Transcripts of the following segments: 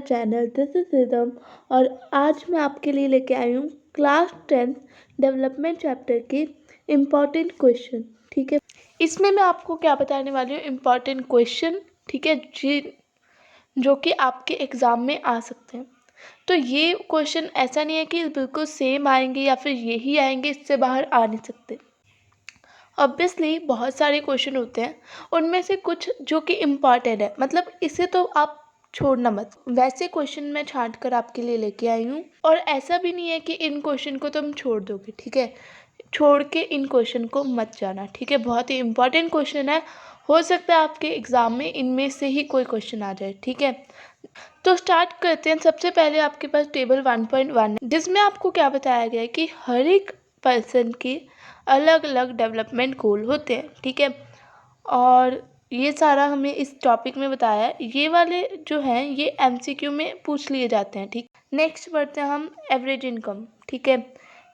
Channel this is rhythm. और आज मैं आपके लिए लेके आई हूँ क्लास 10 डेवलपमेंट चैप्टर के इम्पॉर्टेंट क्वेश्चन। ठीक है, इसमें मैं आपको क्या बताने वाली हूँ, इम्पॉर्टेंट क्वेश्चन। ठीक है जी, जो कि आपके एग्ज़ाम में आ सकते हैं। तो ये क्वेश्चन ऐसा नहीं है कि बिल्कुल सेम आएंगे या फिर यही आएंगे, इससे बाहर आ नहीं सकते। ऑब्वियसली बहुत सारे क्वेश्चन होते हैं, उनमें से कुछ जो कि इम्पॉर्टेंट है, मतलब इसे तो आप छोड़ना मत। वैसे क्वेश्चन मैं छांट कर आपके लिए लेके आई हूँ, और ऐसा भी नहीं है कि इन क्वेश्चन को तुम छोड़ दोगे। ठीक है, छोड़ के इन क्वेश्चन को मत जाना। ठीक है, बहुत ही इम्पॉर्टेंट क्वेश्चन है, हो सकता है आपके एग्ज़ाम में इनमें से ही कोई क्वेश्चन आ जाए। ठीक है, तो स्टार्ट करते हैं। सबसे पहले आपके पास टेबल 1.1 जिसमें आपको क्या बताया गया है कि हर एक पर्सन के अलग अलग डेवलपमेंट गोल होते हैं। ठीक है, और ये सारा हमें इस टॉपिक में बताया है। ये वाले जो हैं ये एमसीक्यू में पूछ लिए जाते हैं। ठीक, नेक्स्ट बढ़ते हैं हम एवरेज इनकम। ठीक है,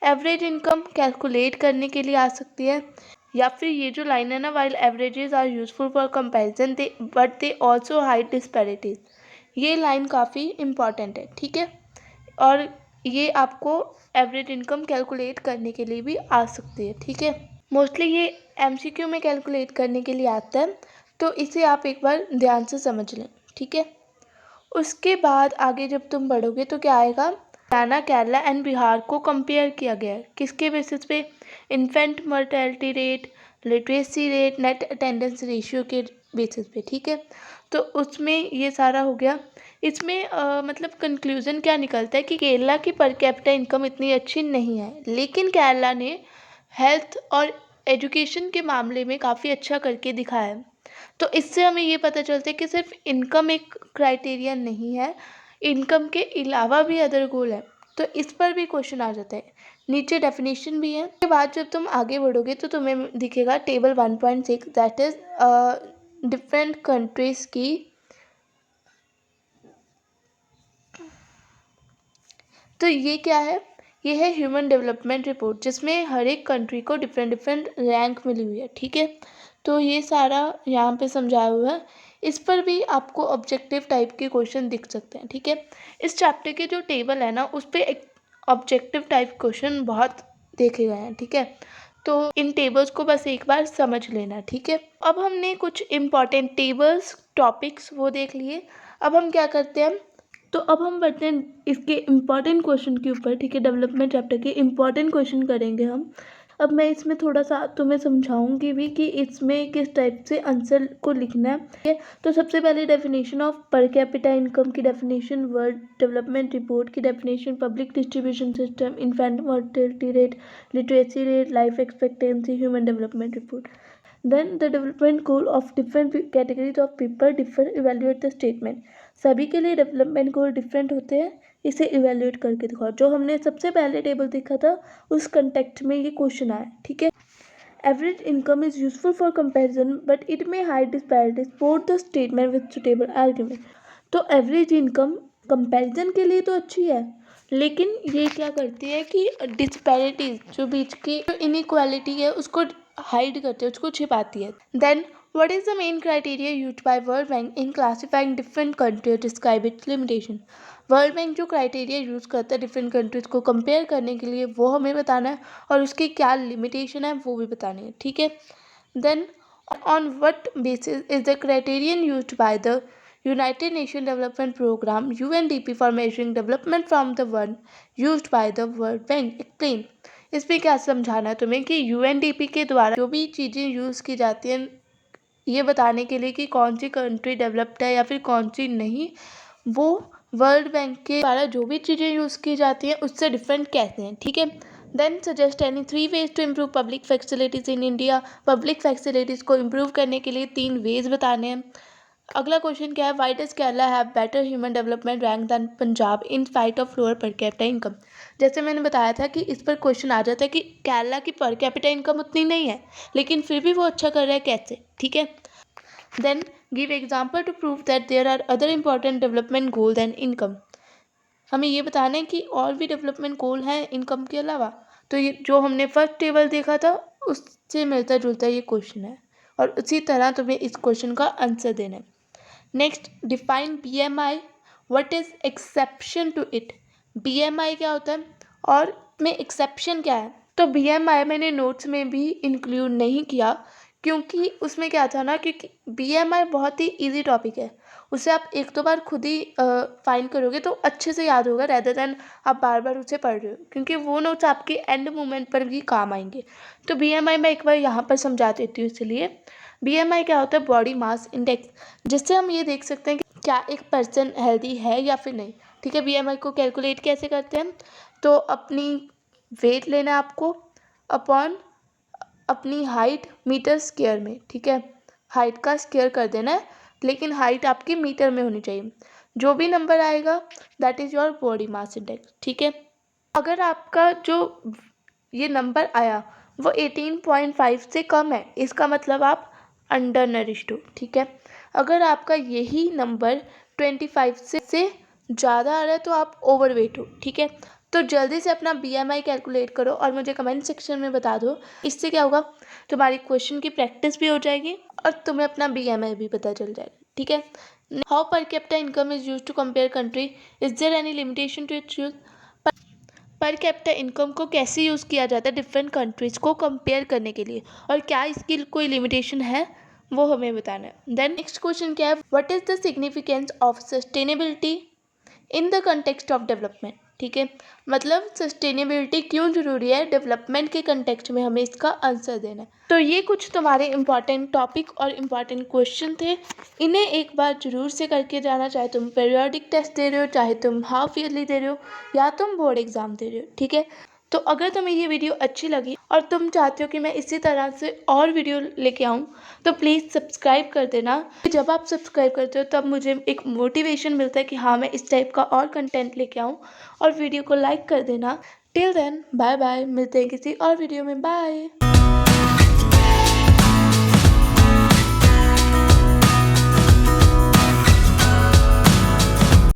एवरेज इनकम कैलकुलेट करने के लिए आ सकती है, या फिर ये जो लाइन है ना, while averages are useful for comparison they but they also hide disparities, ये लाइन काफ़ी इम्पॉर्टेंट है। ठीक है, और ये आपको एवरेज इनकम कैलकुलेट करने के लिए भी आ सकती है। ठीक है, मोस्टली ये एमसीक्यू में कैलकुलेट करने के लिए आता है, तो इसे आप एक बार ध्यान से समझ लें। ठीक है, उसके बाद आगे जब तुम बढ़ोगे तो क्या आएगा, हरियाणा, केरला एंड बिहार को कंपेयर किया गया है किसके बेसिस पे, infant mortality rate, literacy rate, net attendance ratio के बेसिस पे। ठीक है, तो उसमें ये सारा हो गया। इसमें मतलब कंक्लूज़न क्या निकलता है कि केरला की पर कैपिटा इनकम इतनी अच्छी नहीं है, लेकिन केरला ने हेल्थ और एजुकेशन के मामले में काफ़ी अच्छा करके दिखाया है। तो इससे हमें ये पता चलता है कि सिर्फ इनकम एक क्राइटेरिया नहीं है, इनकम के अलावा भी अदर गोल है। तो इस पर भी क्वेश्चन आ जाता है। नीचे डेफिनेशन भी है। उसके बाद जब तुम आगे बढ़ोगे तो तुम्हें दिखेगा table 1.6 that is different countries की, तो ये क्या है, ये है ह्यूमन डेवलपमेंट रिपोर्ट, जिसमें हर एक कंट्री को डिफरेंट डिफरेंट रैंक मिली हुई है। ठीक है, तो ये सारा यहाँ पे समझाया हुआ है। इस पर भी आपको ऑब्जेक्टिव टाइप के क्वेश्चन दिख सकते हैं। ठीक है, इस चैप्टर के जो टेबल है ना, उस पर एक ऑब्जेक्टिव टाइप क्वेश्चन बहुत देखे गए हैं। ठीक है, तो इन टेबल्स को बस एक बार समझ लेना। ठीक है, अब हमने कुछ इम्पॉर्टेंट टेबल्स टॉपिक्स वो देख लिए। अब हम क्या करते हैं, तो अब हम बढ़ते हैं इसके इम्पॉर्टेंट क्वेश्चन के ऊपर। ठीक है, डेवलपमेंट चैप्टर के इम्पॉर्टेंट क्वेश्चन करेंगे हम। अब मैं इसमें थोड़ा सा तुम्हें समझाऊंगी भी कि इसमें किस टाइप से आंसर को लिखना है। ठीक है, तो सबसे पहले डेफिनेशन ऑफ पर कैपिटा इनकम की डेफिनेशन, वर्ल्ड डेवलपमेंट रिपोर्ट की definition, public distribution system, infant mortality rate, literacy rate, life expectancy, human development report. Then the development goal of different categories of people differ, evaluate the statement। सभी के लिए development goal different होते हैं, इसे evaluate करके दिखाओ। जो हमने सबसे पहले टेबल देखा था उस कंटेक्स्ट में ये क्वेश्चन आया। ठीक है, average income is useful for comparison but it may hide disparities, support the statement with suitable argument. तो एवरेज इनकम कंपैरिजन के लिए तो अच्छी है, लेकिन ये क्या करती है कि डिस्पैरिटीज, जो बीच की जो इनइक्वालिटी है उसको हाइड करती है, उसको छिपाती है। Then what is the main criteria used by World Bank in classifying different countries, describe its limitation. World Bank जो क्राइटेरिया यूज़ करता है डिफरेंट कंट्रीज को कंपेयर करने के लिए, वो हमें बताना है, और उसकी क्या लिमिटेशन है वो भी बतानी है। ठीक है, then on what basis is the criterion used by the United Nation Development Programme UNDP for measuring development from the one used by the World Bank, explain. इस पर क्या समझाना है तुम्हें कि यूएनडीपी के द्वारा जो भी चीज़ें यूज़ की जाती हैं ये बताने के लिए कि कौन सी कंट्री डेवलप्ड है या फिर कौन सी नहीं, वो वर्ल्ड बैंक के द्वारा जो भी चीज़ें यूज़ की जाती हैं उससे डिफरेंट कैसे हैं। ठीक है, then suggest any 3 ways to improve public facilities in India. Public facilities को इम्प्रूव करने के लिए 3 वेज बताने हैं। अगला क्वेश्चन क्या है, why does Kerala have better human development rank than Punjab in spite of lower per capita income. जैसे मैंने बताया था कि इस पर क्वेश्चन आ जाता है कि केरला की पर कैपिटा इनकम उतनी नहीं है, लेकिन फिर भी वो अच्छा कर रहा है, कैसे। ठीक है, then give example to prove that there are other important development goal than income. हमें ये बताना है कि और भी डेवलपमेंट गोल हैं इनकम के अलावा। तो ये जो हमने फर्स्ट टेबल देखा था उससे मिलता जुलता ये क्वेश्चन है, और उसी तरह तुम्हें इस क्वेश्चन का आंसर देना है। Next, define BMI, what is exception to it. BMI क्या होता है और में एक्सेप्शन क्या है। तो BMI मैंने नोट्स में भी इंक्लूड नहीं किया क्योंकि उसमें क्या था ना, क्योंकि BMI बहुत ही इजी टॉपिक है, उसे आप एक दो बार खुद ही फाइंड करोगे तो अच्छे से याद होगा, रेदर देन आप बार बार उसे पढ़ रहे हो, क्योंकि वो नोट्स आपके एंड मोमेंट पर भी काम आएंगे। तो BMI मैं एक बार यहाँ पर समझा देती हूँ। इसलिए BMI क्या होता है, बॉडी मास इंडेक्स, जिससे हम ये देख सकते हैं कि क्या एक पर्सन हेल्दी है या फिर नहीं। ठीक है, BMI को कैलकुलेट कैसे करते हैं, तो अपनी वेट लेना है आपको अपॉन अपनी हाइट मीटर स्क्वायर में। ठीक है, हाइट का स्क्वायर कर देना है, लेकिन हाइट आपकी मीटर में होनी चाहिए। जो भी नंबर आएगा that is your body mass index. ठीक है, अगर आपका जो ये नंबर आया वो 18.5 से कम है, इसका मतलब आप अंडर नरिश्ड हो। ठीक है, अगर आपका यही नंबर 25 से ज़्यादा आ रहा है तो आप ओवरवेट हो। ठीक है, तो जल्दी से अपना BMI कैलकुलेट करो और मुझे कमेंट सेक्शन में बता दो। इससे क्या होगा, तुम्हारी क्वेश्चन की प्रैक्टिस भी हो जाएगी और तुम्हें अपना BMI भी पता चल जाएगा। ठीक है, how per capita income is use to compare country, is there any limitation to its use. Per capita income को कैसे यूज़ किया जाता है डिफरेंट कंट्रीज़ को कंपेयर करने के लिए, और क्या इसकी कोई लिमिटेशन है, वो हमें बताना है। देन नेक्स्ट क्वेश्चन क्या है, what is the significance of sustainability in the context of development. ठीक है, मतलब सस्टेनेबिलिटी क्यों ज़रूरी है डेवलपमेंट के कंटेक्स्ट में, हमें इसका आंसर देना है। तो ये कुछ तुम्हारे इंपॉर्टेंट टॉपिक और इम्पॉर्टेंट क्वेश्चन थे, इन्हें एक बार ज़रूर से करके जाना, चाहे तुम पीरियोडिक टेस्ट दे रहे हो, चाहे तुम हाफ ईयरली दे रहे हो, या तुम बोर्ड एग्ज़ाम दे रहे हो। ठीक है, तो अगर तुम्हें ये वीडियो अच्छी लगी और तुम चाहते हो कि मैं इसी तरह से और वीडियो लेके आऊँ, तो प्लीज़ सब्सक्राइब कर देना। जब आप सब्सक्राइब करते हो तब मुझे एक मोटिवेशन मिलता है कि हाँ मैं इस टाइप का और कंटेंट लेके आऊँ, और वीडियो को लाइक कर देना। टिल देन बाय बाय, मिलते हैं किसी और वीडियो में, बाय।